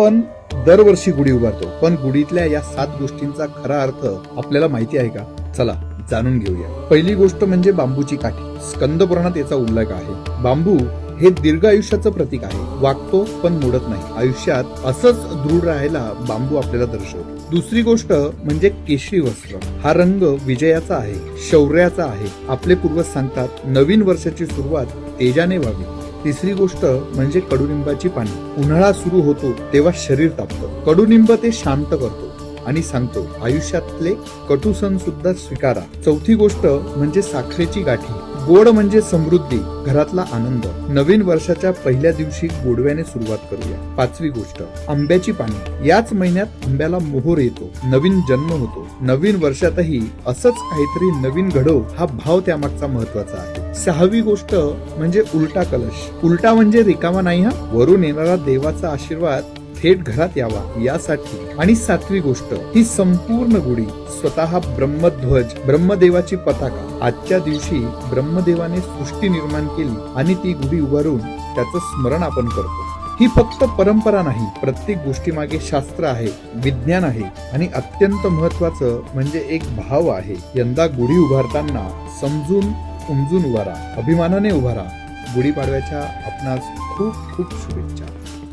आपण दरवर्षी गुढी उभारतो, पण गुढीतल्या या 7 गोष्टींचा खरा अर्थ आपल्याला माहिती आहे का? चला जाणून घेऊया. पहिली गोष्ट म्हणजे बांबूची काठी. स्कंद पुराणात याचा उल्लेख आहे. बांबू हे दीर्घ आयुष्याचं प्रतीक आहे. वागतो पण मोडत नाही. आयुष्यात असंच दृढ राहायला बांबू आपल्याला दर्शवतो. दुसरी गोष्ट म्हणजे केशरी वस्त्र. हा रंग विजयाचा आहे, शौर्याचा आहे. आपले पूर्वज सांगतात नवीन वर्षाची सुरुवात तेजाने व्हावी. तिसरी गोष्ट म्हणजे कडुनिंबाची पाने. उन्हाळा सुरू होतो तेव्हा शरीर तापतं. कडुनिंब ते शांत करतो आणि सांगतो आयुष्यातले कटू सण सुद्धा स्वीकारा. चौथी गोष्ट म्हणजे साखरेची गाठी. गोड म्हणजे समृद्धी, घरातला आनंद. नवीन वर्षाच्या पहिल्या दिवशी गोडव्याने सुरुवात करूया. पाचवी गोष्ट आंब्याची पाने. याच महिन्यात आंब्याला मोहोर येतो, नवीन जन्म होतो. नवीन वर्षातही असंच काहीतरी नवीन घडो, हा भाव त्यामागचा महत्वाचा आहे. सहावी गोष्ट म्हणजे उलटा कलश. उलटा म्हणजे रिकामा नाही, हा वरून येणारा देवाचा आशीर्वाद थेट घरात यावा यासाठी. आणि सातवी गोष्ट ही संपूर्ण गुढी स्वतः ब्रह्मध्वज, ब्रह्मदेवाची पताका. आजच्या दिवशी ब्रह्मदेवाने सृष्टी निर्माण केली आणि ती गुढी उभारून त्याचं स्मरण आपण करतो. ही फक्त परंपरा नाही, प्रत्येक गोष्टी मागे शास्त्र आहे, विज्ञान आहे आणि अत्यंत महत्वाचं म्हणजे एक भाव आहे. यंदा गुढी उभारताना समजून उमजून उभारा, अभिमानाने उभारा. गुढीपाडव्याच्या आपणास खूप खूप शुभेच्छा.